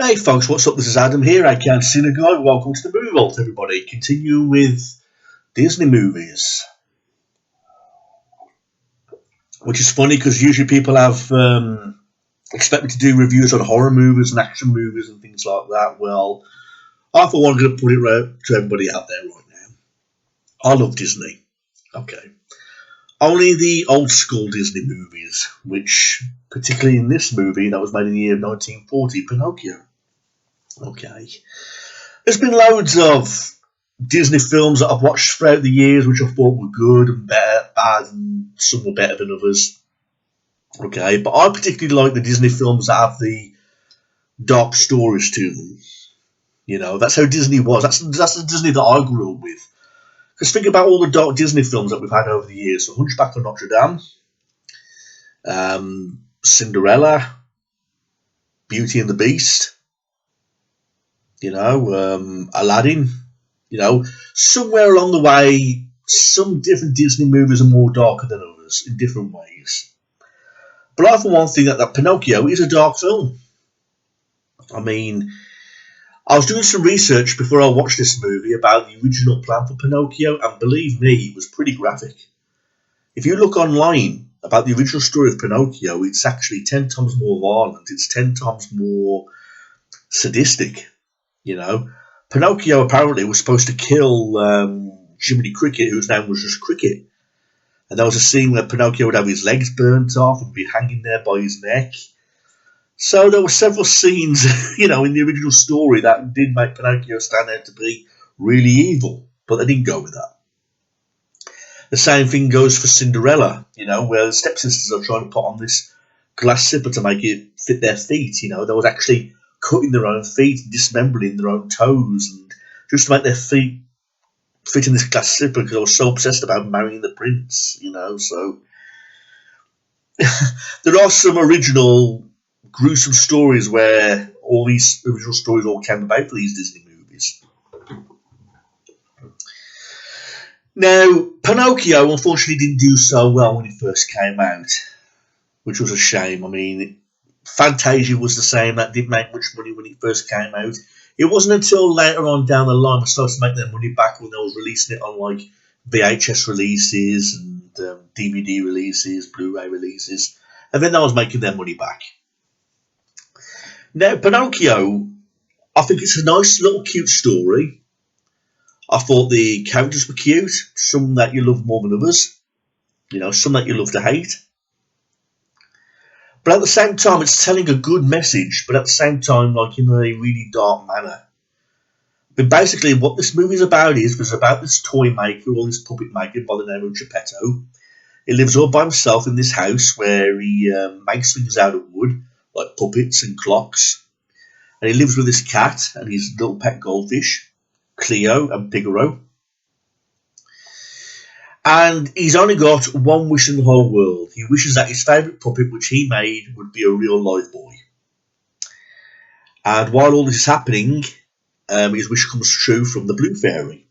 Hey folks, what's up? This is Adam here, aka Cine Guy. Welcome to the Movie Vault, everybody. Continue with Disney movies. Which is funny because usually people have expect me to do reviews on horror movies and action movies and things like that. Well, I for one going to put it right to everybody out there right now. I love Disney. Okay. Only the old school Disney movies, which, particularly in this movie that was made in the year 1940, Pinocchio. Okay. There's been loads of Disney films that I've watched throughout the years which I thought were good and bad, and some were better than others. Okay, but I particularly like the Disney films that have the dark stories to them. You know, that's how Disney was. That's the Disney that I grew up with. Because think about all the dark Disney films that we've had over the years. So Hunchback of Notre Dame, Cinderella, Beauty and the Beast, Aladdin. Somewhere along the way, some different Disney movies are more darker than others in different ways. But I, for one, think that Pinocchio is a dark film. I mean, I was doing some research before I watched this movie about the original plan for Pinocchio, and believe me, it was pretty graphic. If you look online about the original story of Pinocchio, it's actually 10 times more violent. It's 10 times more sadistic, Pinocchio apparently was supposed to kill Jiminy Cricket, whose name was just Cricket. And there was a scene where Pinocchio would have his legs burnt off and be hanging there by his neck. So there were several scenes, in the original story that did make Pinocchio stand out to be really evil, but they didn't go with that. The same thing goes for Cinderella, where the stepsisters are trying to put on this glass slipper to make it fit their feet. They was actually cutting their own feet and dismembering their own toes, and just to make their feet fit in this glass slipper because I was so obsessed about marrying the prince, so there are some original gruesome stories where all these original stories all came about for these Disney movies. Now, Pinocchio unfortunately didn't do so well when it first came out, which was a shame. I mean, Fantasia was the same. That didn't make much money when it first came out. It wasn't until later on down the line we started to make their money back when they was releasing it on like VHS releases and DVD releases, Blu-ray releases, and then they was making their money back. Now, Pinocchio, I think it's a nice little cute story. I thought the characters were cute, some that you love more than others, some that you love to hate. But at the same time, it's telling a good message, but at the same time, like in a really dark manner. But basically, what this movie is about was about this toy maker or this puppet maker by the name of Geppetto. He lives all by himself in this house where he makes things out of wood, like puppets and clocks. And he lives with his cat and his little pet goldfish, Cleo and Figaro. And he's only got one wish in the whole world. He wishes that his favourite puppet, which he made, would be a real live boy. And while all this is happening, his wish comes true from the Blue Fairy.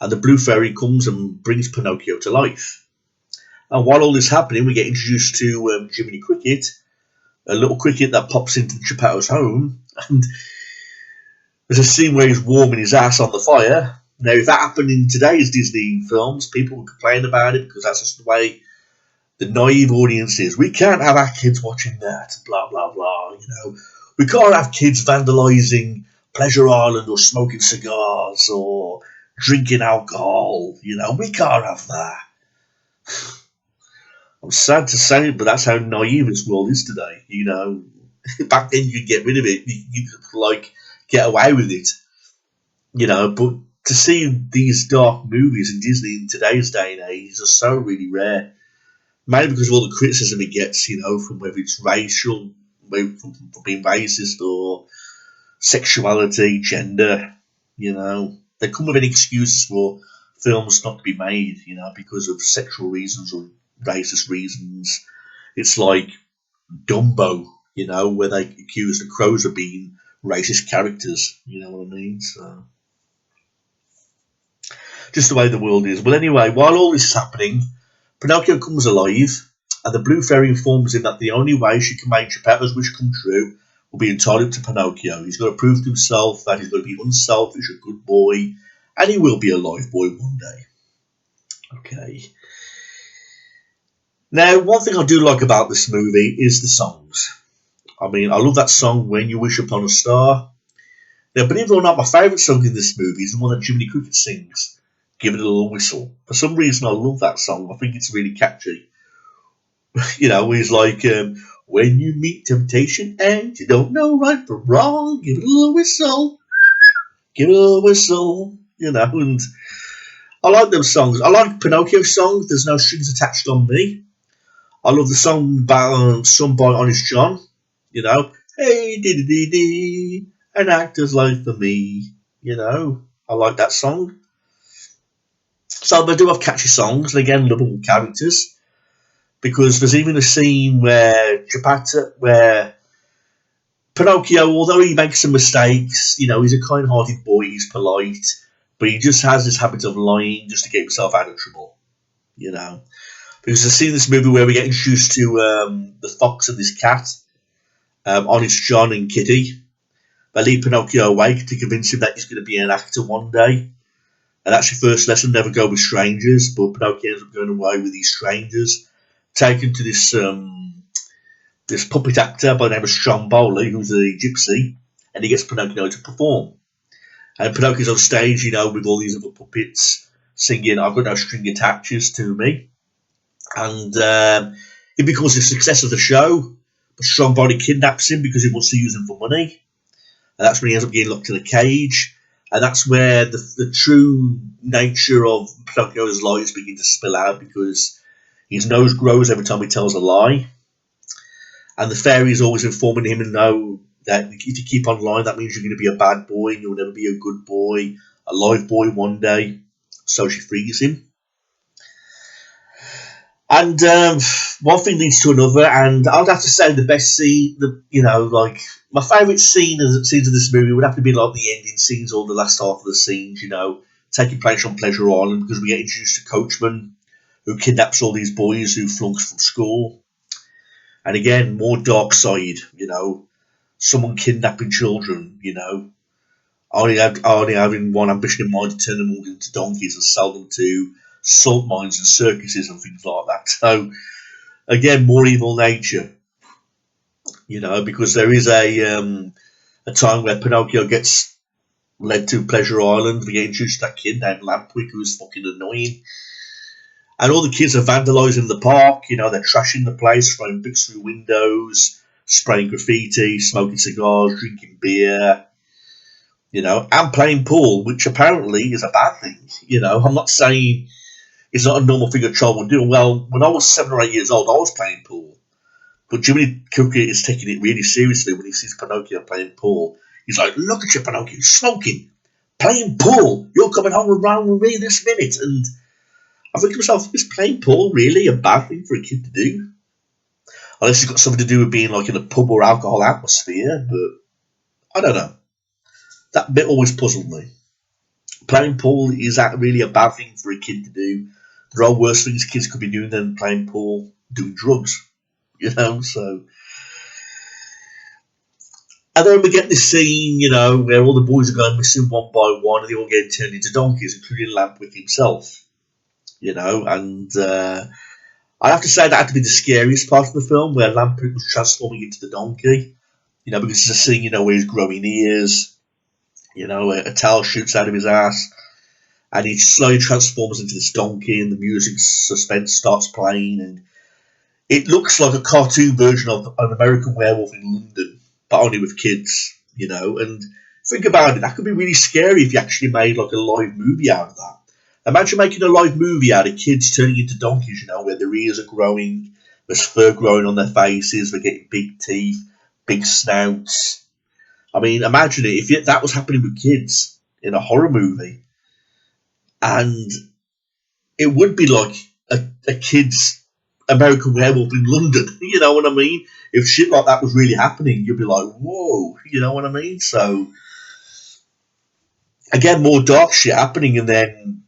And the Blue Fairy comes and brings Pinocchio to life. And while all this is happening, we get introduced to Jiminy Cricket, a little cricket that pops into Geppetto's home. And there's a scene where he's warming his ass on the fire. Now, if that happened in today's Disney films, people would complain about it because that's just the way the naive audience is. We can't have our kids watching that, blah, blah, blah, We can't have kids vandalising Pleasure Island or smoking cigars or drinking alcohol, We can't have that. I'm sad to say it, but that's how naive this world is today, Back then you could get rid of it. You could, get away with it, but to see these dark movies in Disney in today's day and age are so really rare. Mainly because of all the criticism it gets, from whether it's racial, from being racist or sexuality, gender, They come with any excuses for films not to be made, because of sexual reasons or racist reasons. It's like Dumbo, where they accuse the crows of being racist characters, you know what I mean? So just the way the world is. Well, anyway, while all this is happening, Pinocchio comes alive, and the Blue Fairy informs him that the only way she can make Geppetto's wish come true will be entitled to Pinocchio. He's got to prove to himself that he's got to be unselfish, a good boy, and he will be a live boy one day. Okay. Now, one thing I do like about this movie is the songs. I mean, I love that song, When You Wish Upon a Star. Now, believe it or not, my favourite song in this movie is the one that Jiminy Cricket sings, Give It a Little Whistle. For some reason, I love that song. I think it's really catchy. You know, he's like, when you meet temptation and you don't know right from wrong, give it a little whistle. Give it a little whistle. You know, and I like those songs. I like Pinocchio's song, There's No Strings Attached on Me. I love the song sung by Honest John. You know, hey, dee dee dee dee, an actor's life for me. You know, I like that song. So they do have catchy songs, and again, lovable characters. Because there's even a scene where Pinocchio, although he makes some mistakes, you know, he's a kind-hearted boy, he's polite, but he just has this habit of lying just to get himself out of trouble. You know, because there's a scene in this movie where we get introduced to the fox and this cat, Honest John and Kitty. They lead Pinocchio awake to convince him that he's going to be an actor one day. And that's your first lesson, never go with strangers, but Pinocchio ends up going away with these strangers, taken to this this puppet actor by the name of Stromboli, who's a gypsy, and he gets Pinocchio to perform. And Pinocchio's on stage, you know, with all these other puppets, singing, I've got no string attaches to me. And it becomes the success of the show, but Stromboli kidnaps him because he wants to use him for money. And that's when he ends up getting locked in a cage. And that's where the true nature of Pinocchio's lies begin to spill out, because his nose grows every time he tells a lie. And the fairy is always informing him and know that if you keep on lying, that means you're going to be a bad boy and you'll never be a good boy, a live boy one day. So she frees him. And one thing leads to another, and I'd have to say the best scene, my favourite scenes of this movie would have to be like the ending scenes or the last half of the scenes, you know, taking place on Pleasure Island, because we get introduced to Coachman, who kidnaps all these boys who flunks from school. And again, more dark side, you know, someone kidnapping children, you know, only having one ambition in mind to turn them all into donkeys and sell them to salt mines and circuses and things like that. So, again, more evil nature, you know, because there is a time where Pinocchio gets led to Pleasure Island. We get introduced to that kid named Lampwick, who's fucking annoying. And all the kids are vandalising the park, you know, they're trashing the place, throwing bricks through windows, spraying graffiti, smoking cigars, drinking beer, you know, and playing pool, which apparently is a bad thing. You know, I'm not saying it's not a normal thing a child would do. Well, when I was 7 or 8 years old, I was playing pool. But Jiminy Cricket is taking it really seriously when he sees Pinocchio playing pool. He's like, look at you, Pinocchio, smoking, playing pool. You're coming home around with me this minute. And I think to myself, is playing pool really a bad thing for a kid to do? Unless it's got something to do with being like in a pub or alcohol atmosphere, but I don't know. That bit always puzzled me. Playing pool, is that really a bad thing for a kid to do? There are worse things kids could be doing than playing pool, doing drugs, you know, so. And then we get this scene, you know, where all the boys are going missing one by one and they all get turned into donkeys, including Lampwick himself. You know, and I have to say that had to be the scariest part of the film, where Lampwick was transforming into the donkey. You know, because it's a scene, you know, where he's growing ears, you know, a tail shoots out of his ass, and he slowly transforms into this donkey, and the music suspense starts playing, and it looks like a cartoon version of an American Werewolf in London, but only with kids, you know. And think about it, that could be really scary if you actually made like a live movie out of that. Imagine making a live movie out of kids turning into donkeys, you know, where their ears are growing, there's fur growing on their faces, they're getting big teeth, big snouts. I mean, imagine it, if that was happening with kids in a horror movie. And it would be like a kid's American Werewolf in London, you know what I mean? If shit like that was really happening, you'd be like, whoa, you know what I mean? So, again, more dark shit happening, and then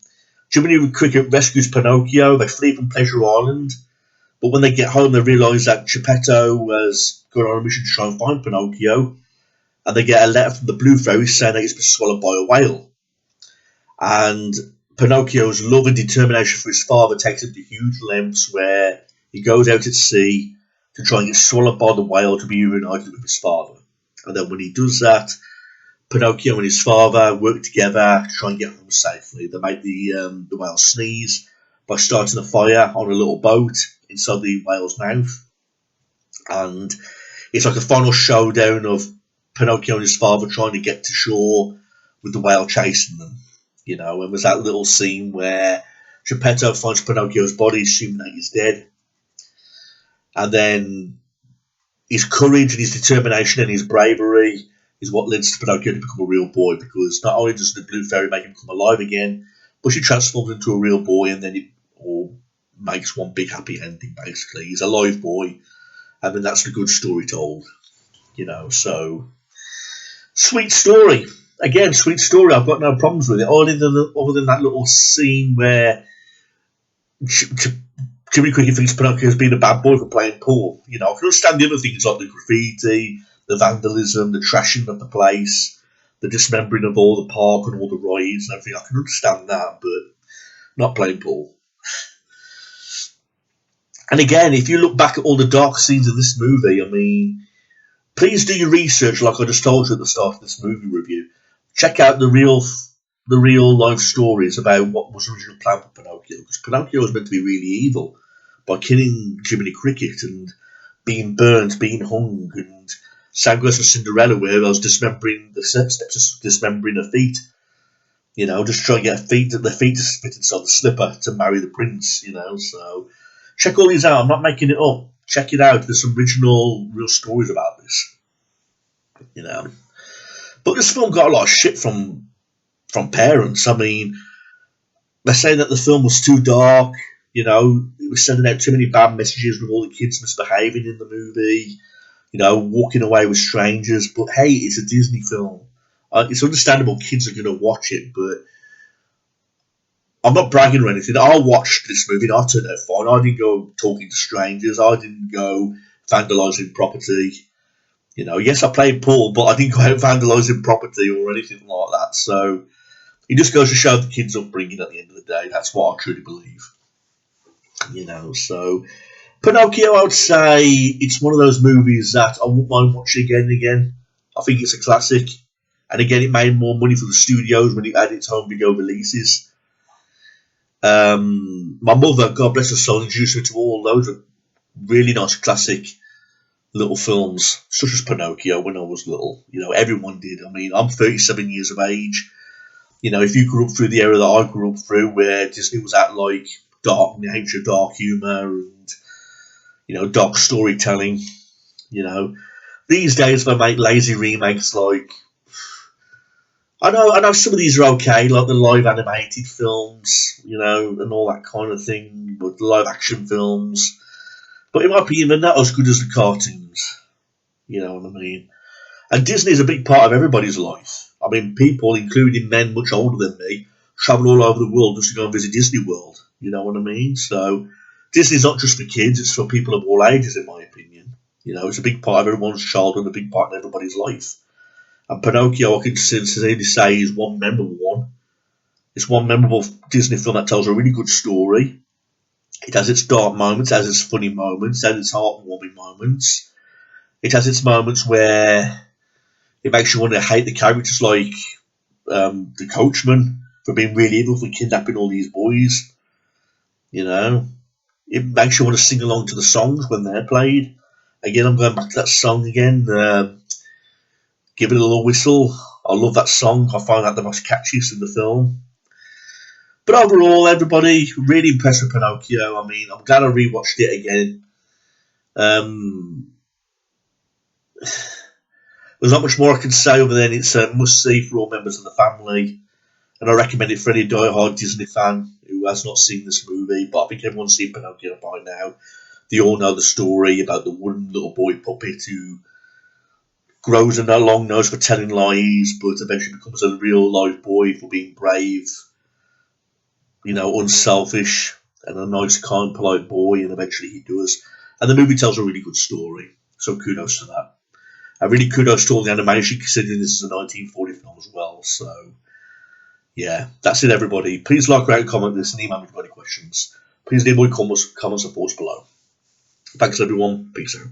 Jiminy Cricket rescues Pinocchio. They flee from Pleasure Island, but when they get home, they realise that Geppetto has going on a mission to try and find Pinocchio, and they get a letter from the Blue Fairy saying that he's been swallowed by a whale. And Pinocchio's love and determination for his father takes him to huge lengths where he goes out at sea to try and get swallowed by the whale to be reunited with his father. And then when he does that, Pinocchio and his father work together to try and get home safely. They make the whale sneeze by starting a fire on a little boat inside the whale's mouth. And it's like a final showdown of Pinocchio and his father trying to get to shore with the whale chasing them. You know, and there's that little scene where Geppetto finds Pinocchio's body, assuming that he's dead. And then his courage and his determination and his bravery is what leads to Pinocchio to become a real boy, because not only does the Blue Fairy make him come alive again, but she transforms into a real boy, and then it all makes one big happy ending, basically. He's a live boy, and then that's the good story told. You know, so sweet story. Again, sweet story. I've got no problems with it, other than that little scene where Jiminy Cricket thinks Pinocchio has been a bad boy for playing pool. You know, I can understand the other things like the graffiti, the vandalism, the trashing of the place, the dismembering of all the park and all the rides and everything. I can understand that, but not playing pool. And again, if you look back at all the dark scenes of this movie, I mean, please do your research like I just told you at the start of this movie review. Check out the real life stories about what was originally planned for Pinocchio. Because Pinocchio was meant to be really evil by killing Jiminy Cricket and being burnt, being hung, and same goes for Cinderella, where I was dismembering the steps, dismembering her feet. You know, just trying to get the feet to fit inside the slipper to marry the prince. You know, so check all these out. I'm not making it up. Check it out. There's some original, real stories about this. You know. But this film got a lot of shit from parents. I mean, they're saying that the film was too dark. You know, it was sending out too many bad messages with all the kids misbehaving in the movie. You know, walking away with strangers. But hey, it's a Disney film. It's understandable kids are going to watch it, but I'm not bragging or anything. I watched this movie and I turned out fine. I didn't go talking to strangers. I didn't go vandalising property. You know, yes, I played pool, but I didn't go out vandalising property or anything like that. So it just goes to show the kids' upbringing at the end of the day. That's what I truly believe. You know, so Pinocchio, I would say it's one of those movies that I wouldn't mind watching again and again. I think it's a classic. And again, it made more money for the studios when it had its home video releases. My mother, God bless her soul, introduced me to all loads of really nice classic little films, such as Pinocchio when I was little. You know, everyone did. I mean, I'm 37 years of age. You know, if you grew up through the era that I grew up through, where Disney was at like dark nature, dark humour, and, you know, dark storytelling, you know, these days they make lazy remakes like, I know some of these are okay, like the live animated films, you know, and all that kind of thing, but the live action films. But in my opinion, they're not as good as the cartoons. You know what I mean? And Disney is a big part of everybody's life. I mean, people, including men much older than me, travel all over the world just to go and visit Disney World. You know what I mean? So Disney's not just for kids, it's for people of all ages, in my opinion. You know, it's a big part of everyone's childhood, a big part of everybody's life. And Pinocchio, I can sincerely say, is one memorable one. It's one memorable Disney film that tells a really good story. It has its dark moments, it has its funny moments, it has its heartwarming moments. It has its moments where it makes you want to hate the characters like the coachman for being really evil, for kidnapping all these boys. You know, it makes you want to sing along to the songs when they're played. Again, I'm going back to that song again. Give it a little whistle. I love that song. I find that the most catchiest in the film. But overall, everybody really impressed with Pinocchio. I mean, I'm glad I rewatched it again. There's not much more I can say other than it's a must-see for all members of the family. And I recommend it for any die-hard Disney fan who has not seen this movie. But I think everyone's seen Pinocchio by now. They all know the story about the wooden little boy puppet who grows a long nose for telling lies, but eventually becomes a real live boy for being brave, you know, unselfish, and a nice, kind, polite boy, and eventually he does. And the movie tells a really good story. So kudos to that. And really kudos to all the animation, considering this is a 1940 film as well. So, yeah, that's it, everybody. Please like, rate, comment this, and email me if you've got any questions. Please leave all your comments or thoughts below. Thanks, everyone. Peace out.